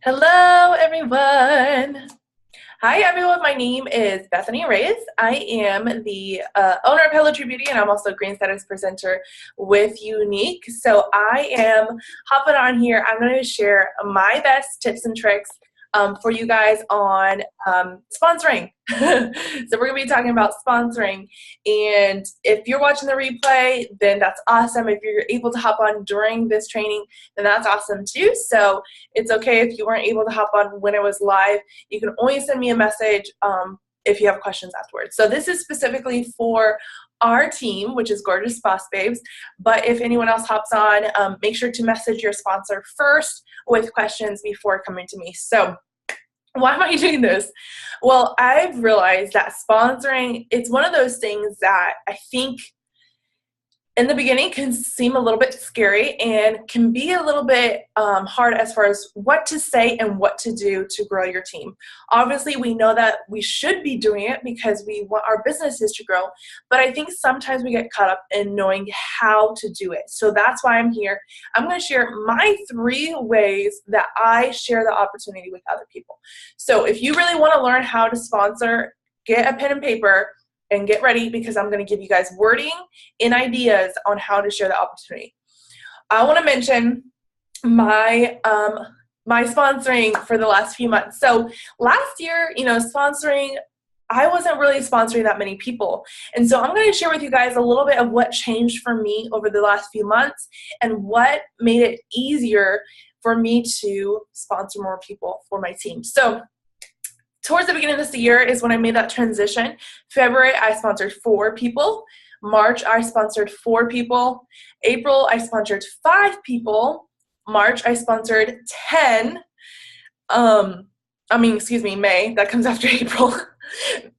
Hello, everyone. Hi, everyone. My name is Bethany Reyes. I am the owner of Hello True Beauty, and I'm also a Green Status presenter with Unique. So I am hopping on here. I'm going to share my best tips and tricks for you guys on sponsoring. So we're going to be talking about sponsoring. And if you're watching the replay, then that's awesome. If you're able to hop on during this training, then that's awesome too. So it's okay if you weren't able to hop on when it was live. You can always send me a message if you have questions afterwards. So this is specifically for our team, which is Gorgeous Boss Babes. But if anyone else hops on, make sure to message your sponsor first with questions before coming to me. So why am I doing this? Well, I've realized that sponsoring, it's one of those things that I think in the beginning can seem a little bit scary and can be a little bit hard as far as what to say and what to do to grow your team. Obviously, we know that we should be doing it because we want our businesses to grow, but I think sometimes we get caught up in knowing how to do it. So that's why I'm here. I'm going to share my 3 ways that I share the opportunity with other people. So if you really want to learn how to sponsor, get a pen and paper and get ready because I'm going to give you guys wording and ideas on how to share the opportunity. I want to mention my my sponsoring for the last few months. So last year, sponsoring, I wasn't really sponsoring that many people. And so I'm going to share with you guys a little bit of what changed for me over the last few months and what made it easier for me to sponsor more people for my team. So towards the beginning of this year is when I made that transition. February, I sponsored 4 people. March, I sponsored 4 people. April, I sponsored 5 people. March, I sponsored 10. May. That comes after April.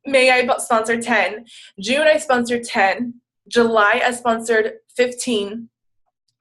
May, I sponsored 10. June, I sponsored 10. July, I sponsored 15.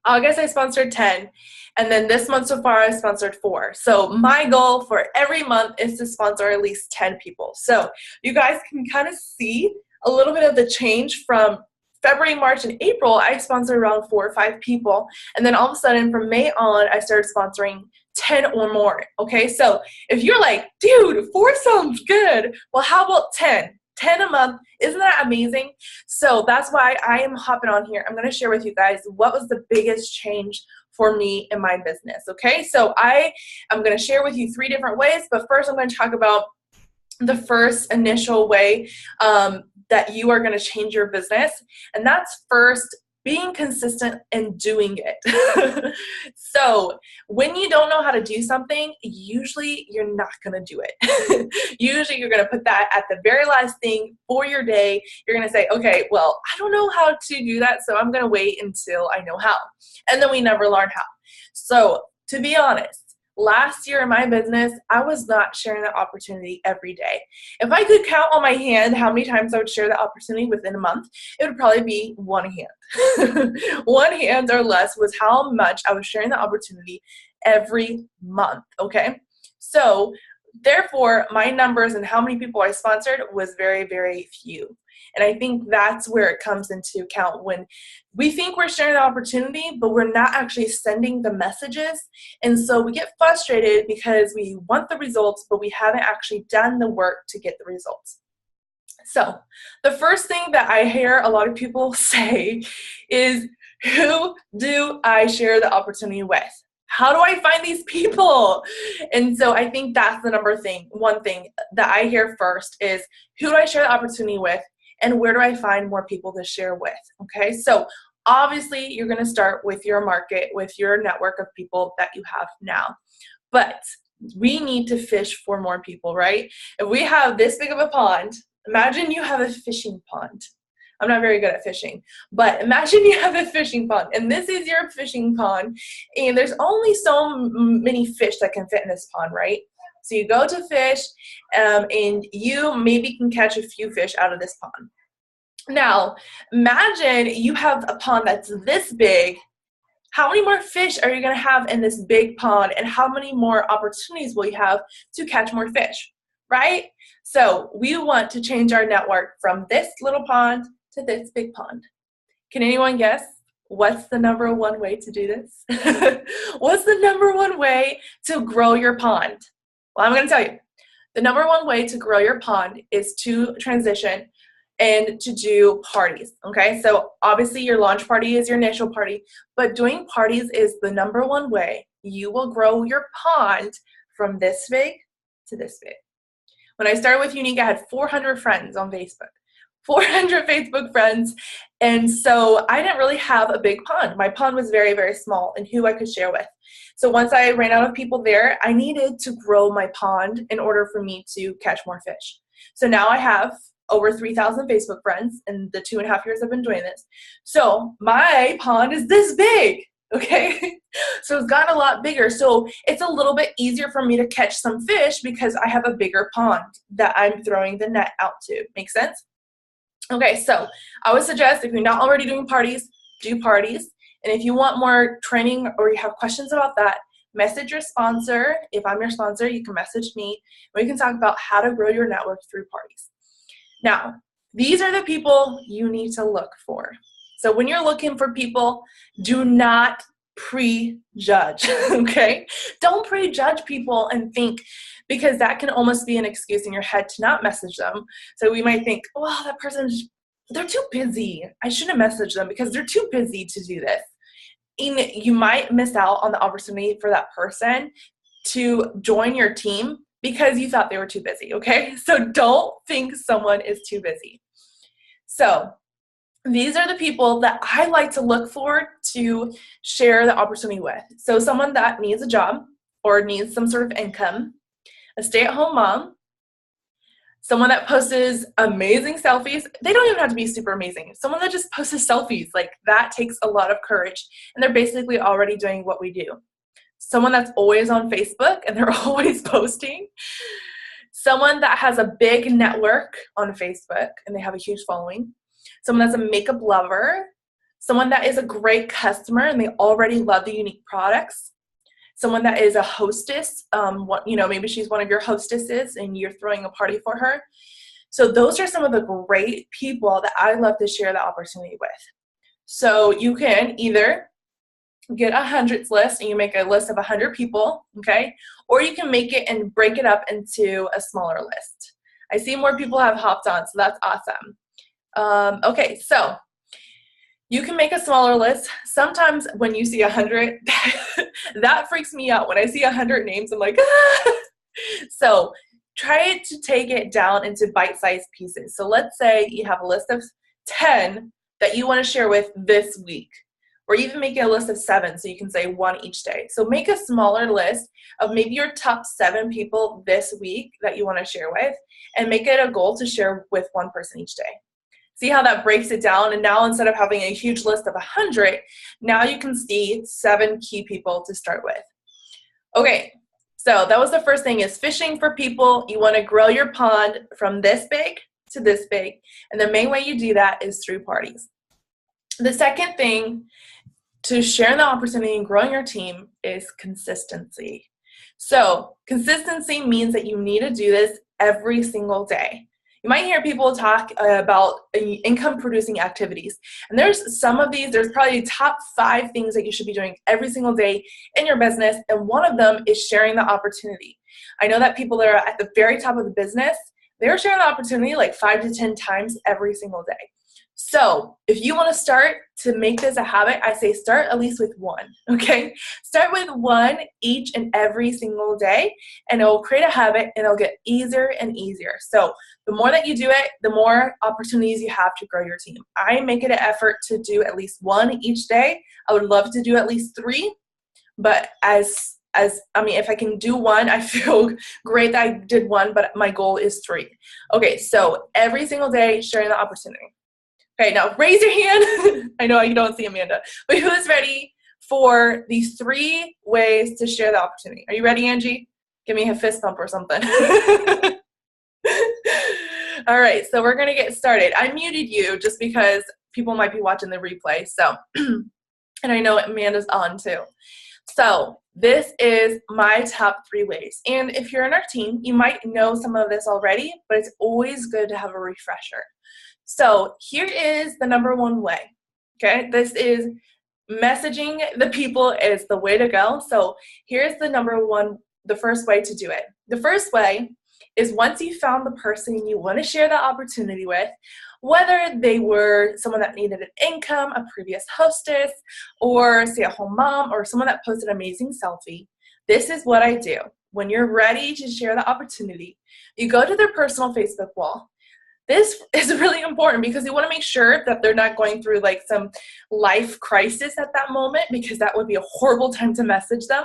August, I sponsored 10. And then this month so far, I sponsored 4. So my goal for every month is to sponsor at least 10 people. So you guys can kind of see a little bit of the change from February, March, and April. I sponsored around 4 or 5 people. And then all of a sudden from May on, I started sponsoring 10 or more. Okay, so if you're like, dude, 4 sounds good. Well, how about 10? 10 a month. Isn't that amazing? So that's why I am hopping on here. I'm going to share with you guys what was the biggest change for me in my business. Okay, so I am going to share with you 3 different ways, but first I'm going to talk about the first initial way that you are going to change your business, and that's first being consistent and doing it. So when you don't know how to do something, usually you're not going to do it. Usually you're going to put that at the very last thing for your day. You're going to say, okay, well, I don't know how to do that, so I'm going to wait until I know how. And then we never learn how. So to be honest, last year in my business, I was not sharing the opportunity every day. If I could count on my hand how many times I would share the opportunity within a month, it would probably be 1 hand. 1 hand or less was how much I was sharing the opportunity every month, okay? So therefore, my numbers and how many people I sponsored was very, very few. And I think that's where it comes into account when we think we're sharing the opportunity, but we're not actually sending the messages. And so we get frustrated because we want the results, but we haven't actually done the work to get the results. So the first thing that I hear a lot of people say is, who do I share the opportunity with? How do I find these people? And so I think that's the one thing that I hear first is, who do I share the opportunity with? And where do I find more people to share with? Okay, so obviously you're going to start with your market, with your network of people that you have now. But we need to fish for more people, right? If we have this big of a pond, imagine you have a fishing pond. I'm not very good at fishing, but imagine you have a fishing pond, and this is your fishing pond, and there's only so many fish that can fit in this pond, right? So you go to fish, and you maybe can catch a few fish out of this pond. Now, imagine you have a pond that's this big. How many more fish are you going to have in this big pond, and how many more opportunities will you have to catch more fish, right? So we want to change our network from this little pond to this big pond. Can anyone guess? What's the number one way to do this? What's the number one way to grow your pond? Well, I'm going to tell you. The number one way to grow your pond is to transition and to do parties, okay? So obviously your launch party is your initial party, but doing parties is the number one way you will grow your pond from this big to this big. When I started with Younique, I had 400 friends on Facebook. 400 Facebook friends, and so I didn't really have a big pond. My pond was very, very small in who I could share with. So once I ran out of people there, I needed to grow my pond in order for me to catch more fish. So now I have over 3,000 Facebook friends in the 2.5 years I've been doing this. So my pond is this big, okay? So it's gotten a lot bigger. So it's a little bit easier for me to catch some fish because I have a bigger pond that I'm throwing the net out to. Make sense? Okay, so I would suggest if you're not already doing parties, do parties. And if you want more training or you have questions about that, message your sponsor. If I'm your sponsor, you can message me. We can talk about how to grow your network through parties. Now, these are the people you need to look for. So when you're looking for people, do not prejudge, okay? Don't prejudge people and think, because that can almost be an excuse in your head to not message them. So we might think, well, that person's, they're too busy. I shouldn't message them because they're too busy to do this. And you might miss out on the opportunity for that person to join your team because you thought they were too busy, okay? So don't think someone is too busy. So these are the people that I like to look for to share the opportunity with. So someone that needs a job or needs some sort of income, a stay-at-home mom, someone that posts amazing selfies. They don't even have to be super amazing. Someone that just posts selfies, like that takes a lot of courage, and they're basically already doing what we do. Someone that's always on Facebook and they're always posting. Someone that has a big network on Facebook and they have a huge following. Someone that's a makeup lover. Someone that is a great customer and they already love the Younique products. Someone that is a hostess, maybe she's one of your hostesses and you're throwing a party for her. So those are some of the great people that I love to share the opportunity with. So you can either get a hundreds list and you make a list of 100 people, okay? Or you can make it and break it up into a smaller list. I see more people have hopped on, so that's awesome. Okay, so you can make a smaller list. Sometimes when you see 100, that freaks me out. When I see 100 names, I'm like, ah! So try to take it down into bite-sized pieces. So let's say you have a list of 10 that you want to share with this week, or even make it a list of 7 so you can say 1 each day. So make a smaller list of maybe your top 7 people this week that you want to share with, and make it a goal to share with 1 person each day. See how that breaks it down? And now instead of having a huge list of 100, now you can see 7 key people to start with. Okay, so that was the first thing, is fishing for people. You want to grow your pond from this big to this big. And the main way you do that is through parties. The second thing to share the opportunity and growing your team is consistency. So consistency means that you need to do this every single day. You might hear people talk about income producing activities. And there's some of these, there's probably top 5 things that you should be doing every single day in your business. And one of them is sharing the opportunity. I know that people that are at the very top of the business, they're sharing the opportunity like 5 to 10 times every single day. So if you want to start to make this a habit, I say start at least with 1, okay? Start with 1 each and every single day, and it will create a habit, and it'll get easier and easier. So the more that you do it, the more opportunities you have to grow your team. I make it an effort to do at least 1 each day. I would love to do at least 3, but if I can do 1, I feel great that I did 1, but my goal is 3. Okay, so every single day, sharing the opportunity. Okay, now raise your hand. I know you don't see Amanda, but who is ready for these 3 ways to share the opportunity? Are you ready, Angie? Give me a fist bump or something. All right, so we're going to get started. I muted you just because people might be watching the replay. So, and I know Amanda's on too. So this is my top 3 ways. And if you're in our team, you might know some of this already, but it's always good to have a refresher. So here is the number 1 way, okay? This is messaging the people is the way to go. So here's the first way to do it. The first way is once you found the person you want to share the opportunity with, whether they were someone that needed an income, a previous hostess, or stay-at-home mom, or someone that posted an amazing selfie, this is what I do. When you're ready to share the opportunity, you go to their personal Facebook wall. This is really important because you want to make sure that they're not going through like some life crisis at that moment, because that would be a horrible time to message them.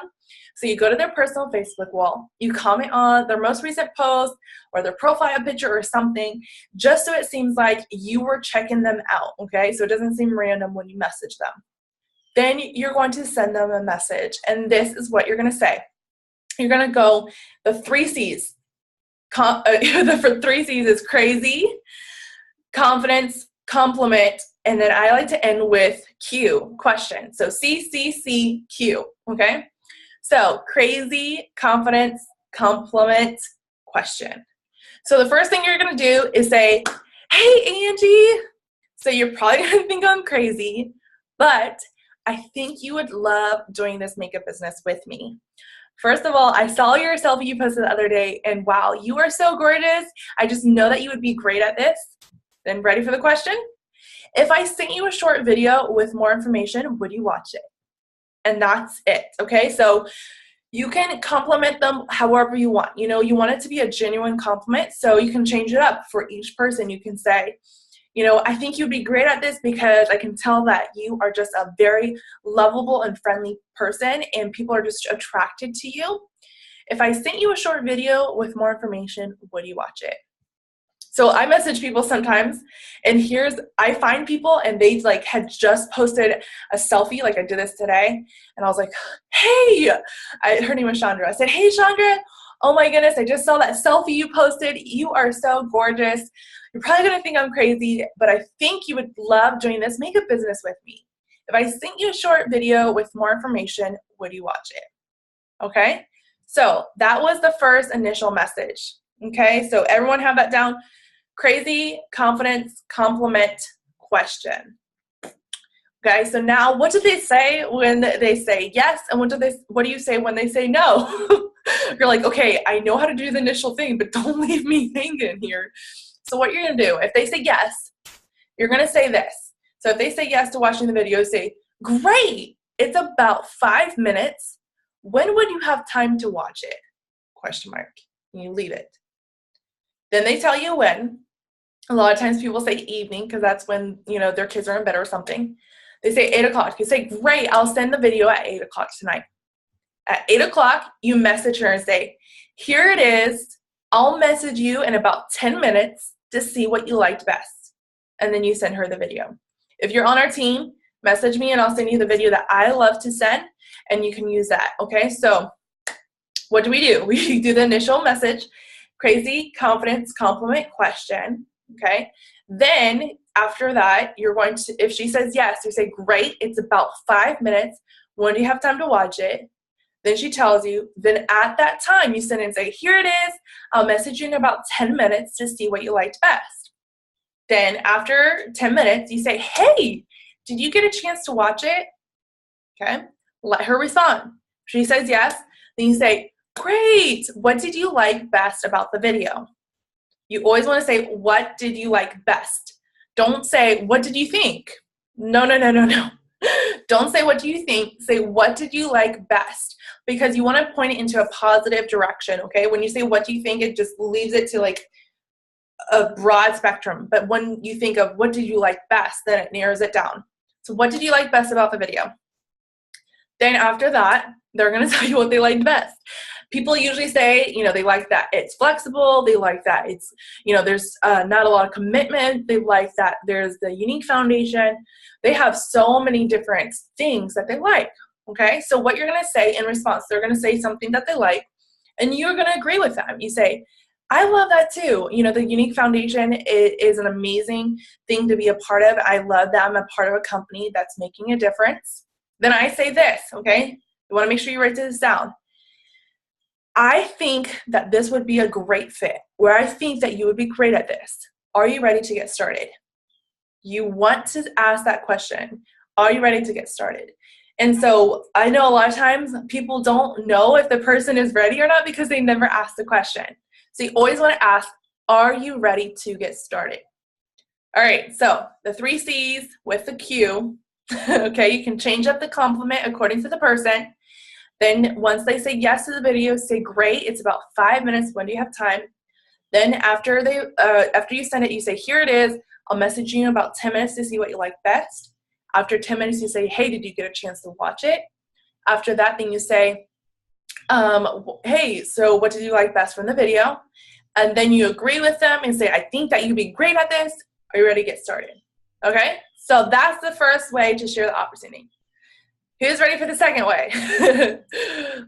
So you go to their personal Facebook wall, you comment on their most recent post or their profile picture or something, just so it seems like you were checking them out, okay? So it doesn't seem random when you message them. Then you're going to send them a message, and this is what you're going to say. You're going to go the 3 C's. The 3 C's is crazy, confidence, compliment, and then I like to end with Q, question. So CCCQ, okay? So crazy, confidence, compliment, question. So the first thing you're going to do is say, hey, Angie. So you're probably going to think I'm crazy, but I think you would love doing this makeup business with me. First of all, I saw your selfie you posted the other day, and wow, you are so gorgeous. I just know that you would be great at this. Then ready for the question? If I sent you a short video with more information, would you watch it? And that's it, okay? So you can compliment them however you want. You know, you want it to be a genuine compliment, so you can change it up for each person. You can say, you know, I think you'd be great at this because I can tell that you are just a very lovable and friendly person and people are just attracted to you. If I sent you a short video with more information, would you watch it? So I message people sometimes, and I find people and they like had just posted a selfie, like I did this today, and I was like, hey, her name was Chandra. I said, hey, Chandra, oh my goodness, I just saw that selfie you posted. You are so gorgeous. You're probably going to think I'm crazy, but I think you would love doing this makeup business with me. If I sent you a short video with more information, would you watch it? Okay? So that was the first initial message. Okay? So everyone have that down. Crazy, confidence, compliment, question. Okay, so now what do they say when they say yes, and what do you say when they say no? You're like, okay, I know how to do the initial thing, but don't leave me hanging here. So what you're gonna do, if they say yes, you're gonna say this. So if they say yes to watching the video, say, great, it's about 5 minutes. When would you have time to watch it? Question mark. And you leave it. Then they tell you when. A lot of times people say evening because that's when, you know, their kids are in bed or something. They say 8 o'clock. You say, great, I'll send the video at 8 o'clock tonight. At 8 o'clock, you message her and say, here it is. I'll message you in about 10 minutes to see what you liked best. And then you send her the video. If you're on our team, message me and I'll send you the video that I love to send, and you can use that, okay? So what do? We do the initial message, crazy, confidence, compliment, question, okay? Then after that, you're going to, if she says yes, you say, great, it's about 5 minutes. When do you have time to watch it? Then she tells you, then at that time you send and say, here it is. I'll message you in about 10 minutes to see what you liked best. Then after 10 minutes, you say, hey, did you get a chance to watch it? Okay, let her respond. She says yes. Then you say, great, what did you like best about the video? You always want to say, what did you like best? Don't say, what did you think? No. Don't say, what do you think? Say, what did you like best? Because you want to point it into a positive direction, okay? When you say, what do you think, it just leaves it to like a broad spectrum. But when you think of what did you like best, then it narrows it down. So what did you like best about the video? Then after that, they're going to tell you what they liked best. People usually say, you know, they like that it's flexible. They like that it's, you know, there's not a lot of commitment. They like that there's the unique foundation. They have so many different things that they like, okay? So what you're going to say in response, they're going to say something that they like, and you're going to agree with them. You say, I love that too. You know, the unique foundation is an amazing thing to be a part of. I love that I'm a part of a company that's making a difference. Then I say this, okay? You want to make sure you write this down. I think that this would be a great fit, where I think that you would be great at this. Are you ready to get started? You want to ask that question. Are you ready to get started? And so I know a lot of times people don't know if the person is ready or not because they never ask the question. So you always want to ask, are you ready to get started? All right, so the 3 C's with the Q. Okay, you can change up the compliment according to the person. Then once they say yes to the video, say great, it's about 5 minutes, when do you have time? Then after you send it, you say, here it is, I'll message you in about 10 minutes to see what you like best. After 10 minutes, you say, hey, did you get a chance to watch it? After that, then you say, hey, so what did you like best from the video? And then you agree with them and say, I think that you'd be great at this. Are you ready to get started? Okay, so that's the first way to share the opportunity. Who's ready for the second way?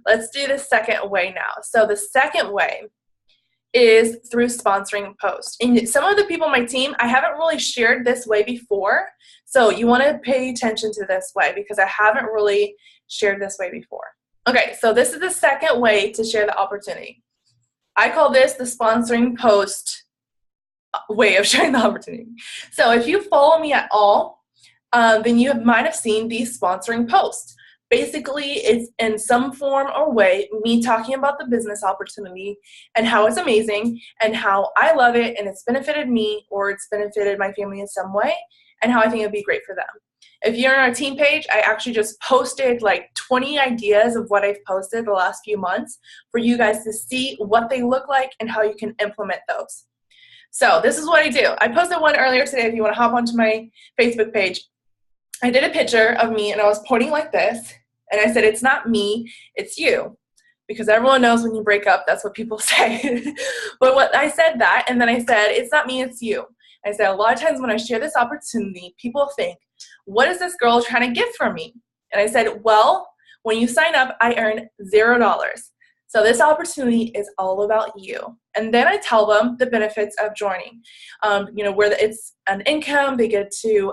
Let's do the second way now. So the second way is through sponsoring posts. And some of the people on my team, I haven't really shared this way before. So you want to pay attention to this way because I haven't really shared this way before. Okay, so this is the second way to share the opportunity. I call this the sponsoring post way of sharing the opportunity. So if you follow me at all, then you might have seen these sponsoring posts. Basically, it's in some form or way me talking about the business opportunity and how it's amazing and how I love it and it's benefited me or it's benefited my family in some way and how I think it would be great for them. If you're on our team page, I actually just posted like 20 ideas of what I've posted the last few months for you guys to see what they look like and how you can implement those. So this is what I do. I posted one earlier today if you want to hop onto my Facebook page. I did a picture of me and I was pointing like this and I said, it's not me, it's you. Because everyone knows when you break up, that's what people say. But what I said that, and then I said, it's not me, it's you. I said, a lot of times when I share this opportunity, people think, what is this girl trying to get from me? And I said, well, when you sign up, I earn $0. So this opportunity is all about you. And then I tell them the benefits of joining. Where it's an income, they get to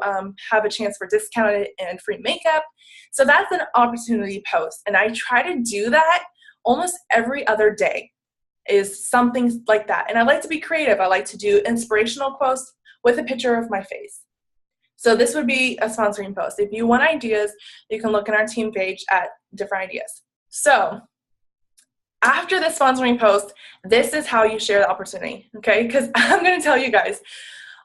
have a chance for discounted and free makeup. So that's an opportunity post. And I try to do that almost every other day is something like that. And I like to be creative. I like to do inspirational posts with a picture of my face. So this would be a sponsoring post. If you want ideas, you can look in our team page at different ideas. So after the sponsoring post, this is how you share the opportunity, okay? Because I'm going to tell you guys,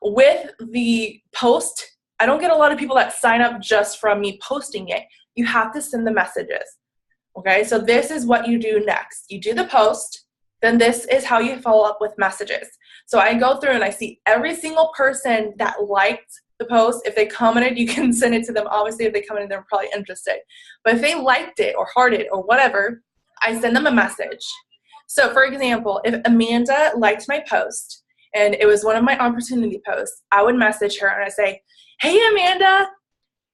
with the post, I don't get a lot of people that sign up just from me posting it. You have to send the messages, okay? So this is what you do next. You do the post, then this is how you follow up with messages. So I go through and I see every single person that liked the post. If they commented, you can send it to them. Obviously, if they commented, they're probably interested. But if they liked it or hearted or whatever, I send them a message. So for example, if Amanda liked my post and it was one of my opportunity posts, I would message her and I say, hey, Amanda,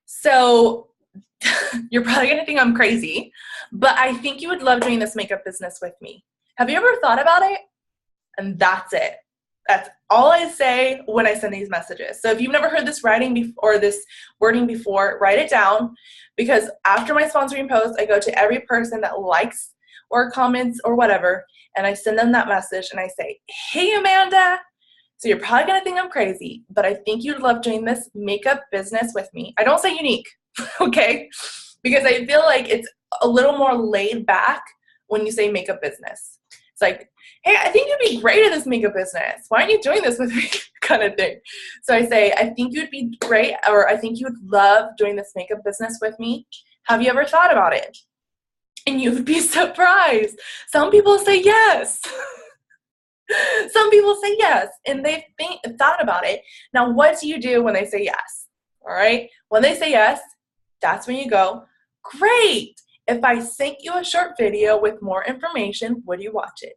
so you're probably going to think I'm crazy, but I think you would love doing this makeup business with me. Have you ever thought about it? And that's it. That's all I say when I send these messages. So if you've never heard this writing or this wording before, write it down, because after my sponsoring post, I go to every person that likes or comments or whatever, and I send them that message and I say, hey, Amanda, so you're probably going to think I'm crazy, but I think you'd love doing this makeup business with me. I don't say unique, okay? Because I feel like it's a little more laid back when you say makeup business. It's like, hey, I think you'd be great at this makeup business. Why aren't you doing this with me? Kind of thing. So I say, I think you'd be great, or I think you would love doing this makeup business with me. Have you ever thought about it? And you would be surprised. Some people say yes. Some people say yes, and they've thought about it. Now, what do you do when they say yes? All right? When they say yes, that's when you go, great. If I sent you a short video with more information, would you watch it?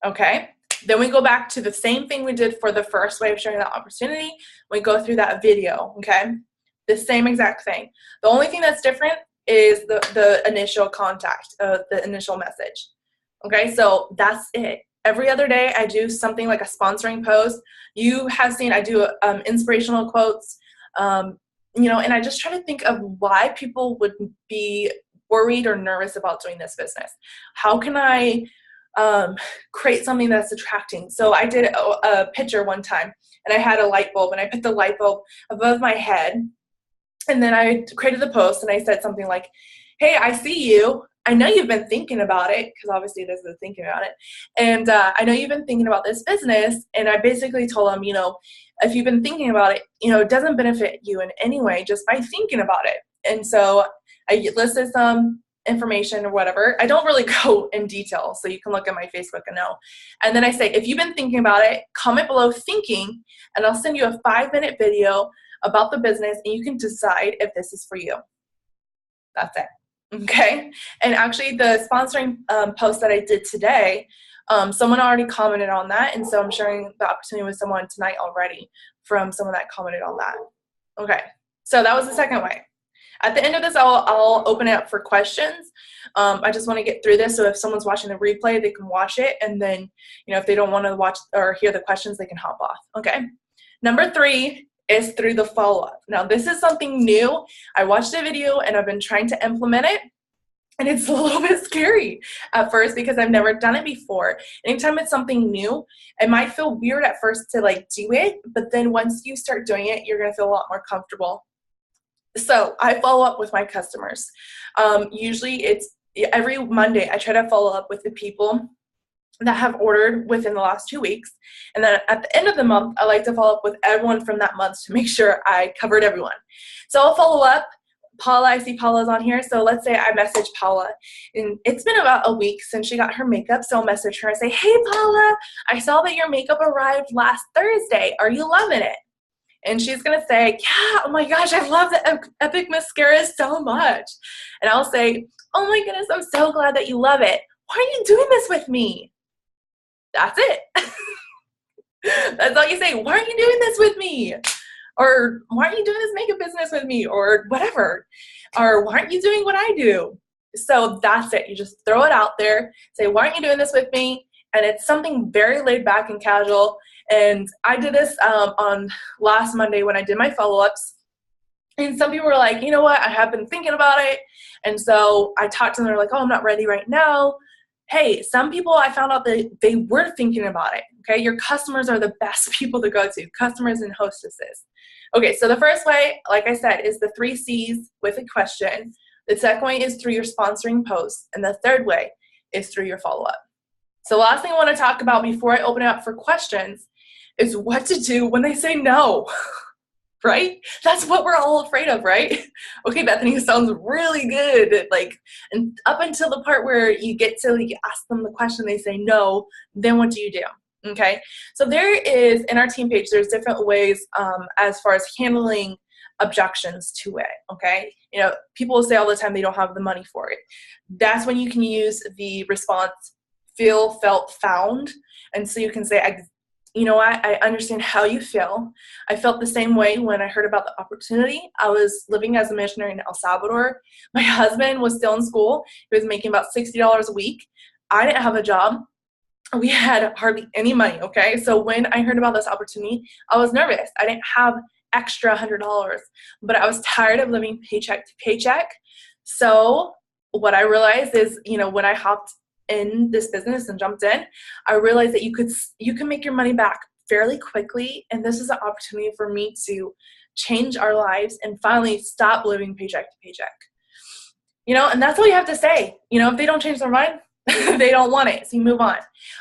Okay? Then we go back to the same thing we did for the first way of sharing that opportunity. We go through that video, okay? The same exact thing. The only thing that's different is the initial contact, the initial message. Okay, so that's it. Every other day I do something like a sponsoring post. You have seen I do inspirational quotes, and I just try to think of why people would be worried or nervous about doing this business. How can I create something that's attracting? So I did a picture one time, and I had a light bulb, and I put the light bulb above my head, And then I created the post and I said something like, hey, I see you. I know you've been thinking about it, because obviously this is thinking about it. And I know you've been thinking about this business. And I basically told them, if you've been thinking about it, it doesn't benefit you in any way just by thinking about it. And so I listed some information or whatever. I don't really go in detail, so you can look at my Facebook and know. And then I say, if you've been thinking about it, comment below thinking, and I'll send you a 5-minute video about the business, and you can decide if this is for you. That's it. Okay. And actually the sponsoring post that I did today, someone already commented on that. And so I'm sharing the opportunity with someone tonight already from someone that commented on that. Okay. So that was the second way. At the end of this, I'll open it up for questions. I just want to get through this. So if someone's watching the replay, they can watch it. And then, if they don't want to watch or hear the questions, they can hop off. Okay. Number 3 is through the follow-up. Now, this is something new. I watched a video and I've been trying to implement it. And it's a little bit scary at first because I've never done it before. Anytime it's something new, it might feel weird at first to do it, but then once you start doing it, you're gonna feel a lot more comfortable. So I follow up with my customers. Usually it's every Monday, I try to follow up with the people that have ordered within the last 2 weeks. And then at the end of the month, I like to follow up with everyone from that month to make sure I covered everyone. So I'll follow up. Paula, I see Paula's on here. So let's say I message Paula, and it's been about a week since she got her makeup. So I'll message her and say, hey, Paula, I saw that your makeup arrived last Thursday. Are you loving it? And she's going to say, yeah, oh my gosh, I love the Epic Mascara so much. And I'll say, oh my goodness, I'm so glad that you love it. Why are you doing this with me? That's it. That's all you say. Why are you doing this with me? Or why aren't you doing this makeup business with me? Or whatever. Or why aren't you doing what I do? So that's it. You just throw it out there. Say, why aren't you doing this with me? And it's something very laid back and casual. And I did this on last Monday when I did my follow-ups. And some people were like, you know what? I have been thinking about it. And so I talked to them. They're like, oh, I'm not ready right now. Hey, some people I found out that they were thinking about it. Okay, your customers are the best people to go to, customers and hostesses. Okay, so the first way, like I said, is the 3 C's with a question. The second way is through your sponsoring posts. And the third way is through your follow-up. So the last thing I want to talk about before I open it up for questions is what to do when they say no. Right? That's what we're all afraid of, right? Okay, Bethany, sounds really good. And up until the part where you get to ask them the question, they say no, then what do you do? Okay, so there is, in our team page, there's different ways as far as handling objections to it, okay? People will say all the time they don't have the money for it. That's when you can use the response feel, felt, found. And so you can say, you know what, I understand how you feel. I felt the same way when I heard about the opportunity. I was living as a missionary in El Salvador. My husband was still in school. He was making about $60 a week. I didn't have a job. We had hardly any money, okay? So when I heard about this opportunity, I was nervous. I didn't have extra $100, but I was tired of living paycheck to paycheck. So what I realized is, when I hopped in this business and jumped in, I realized that you can make your money back fairly quickly, and this is an opportunity for me to change our lives and finally stop living paycheck to paycheck. And that's all you have to say. If they don't change their mind, they don't want it, so you move on.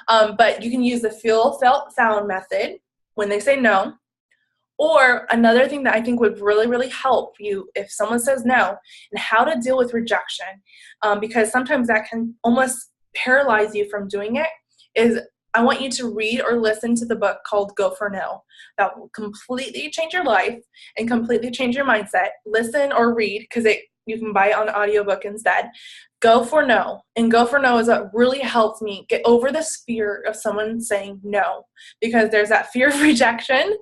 But you can use the feel, felt, found method when they say no. Or another thing that I think would really, really help you if someone says no, and how to deal with rejection, because sometimes that can almost paralyze you from doing it, is I want you to read or listen to the book called Go for No. That will completely change your life and completely change your mindset. Listen or read, because you can buy it on audiobook instead. Go for No. And Go for No is what really helps me get over this fear of someone saying no, because there's that fear of rejection.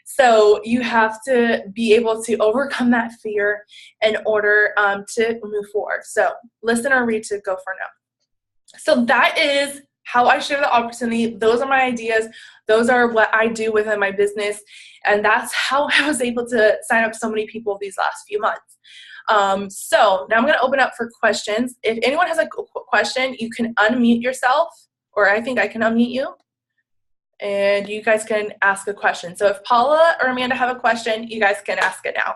So you have to be able to overcome that fear in order to move forward. So listen or read to Go for No. So that is how I share the opportunity. Those are my ideas. Those are what I do within my business. And that's how I was able to sign up so many people these last few months. So now I'm going to open up for questions. If anyone has a question, you can unmute yourself, or I think I can unmute you, and you guys can ask a question. So if Paula or Amanda have a question, you guys can ask it now.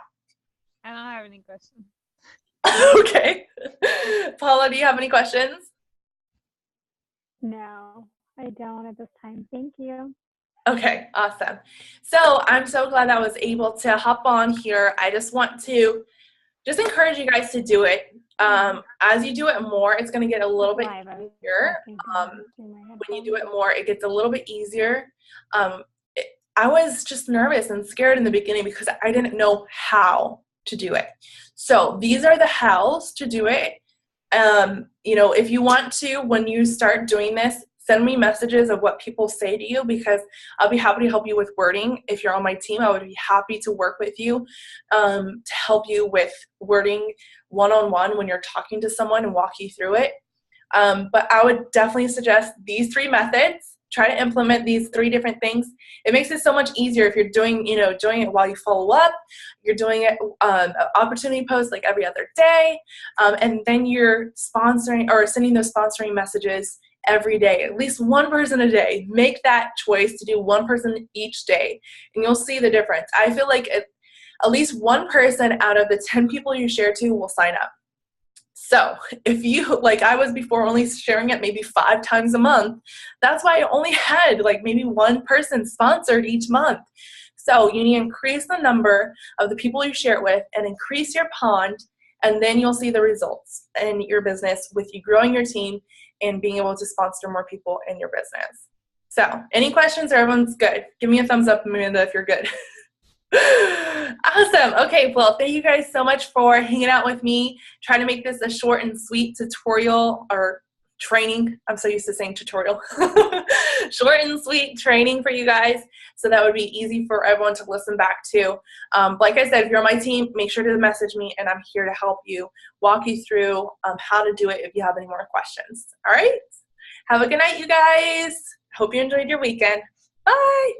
I don't have any questions. Okay. Paula, do you have any questions? No, I don't at this time. Thank you. Okay, awesome. So I'm so glad I was able to hop on here. I just want to just encourage you guys to do it. As you do it more, it's going to get a little bit easier. When you do it more, it gets a little bit easier. I was just nervous and scared in the beginning because I didn't know how to do it. So these are the hows to do it. If you want to, when you start doing this, send me messages of what people say to you, because I'll be happy to help you with wording. If you're on my team, I would be happy to work with you to help you with wording one-on-one when you're talking to someone and walk you through it. But I would definitely suggest these 3 methods. Try to implement these 3 different things. It makes it so much easier if you're doing it while you follow up. You're doing it opportunity posts like every other day, and then you're sponsoring or sending those sponsoring messages every day, at least one person a day. Make that choice to do one person each day, and you'll see the difference. I feel like at least one person out of the 10 people you share to will sign up. So if you, like I was before, only sharing it maybe 5 times a month, that's why I only had like maybe one person sponsored each month. So you need to increase the number of the people you share it with and increase your pond, and then you'll see the results in your business with you growing your team and being able to sponsor more people in your business. So any questions, or everyone's good? Give me a thumbs up, Amanda, if you're good. Awesome. Okay, well, thank you guys so much for hanging out with me. Trying to make this a short and sweet tutorial or training. I'm so used to saying tutorial. Short and sweet training for you guys, so that would be easy for everyone to listen back to. Like I said, if you're on my team, make sure to message me, and I'm here to help you, walk you through how to do it if you have any more questions. All right? Have a good night, you guys. Hope you enjoyed your weekend. Bye.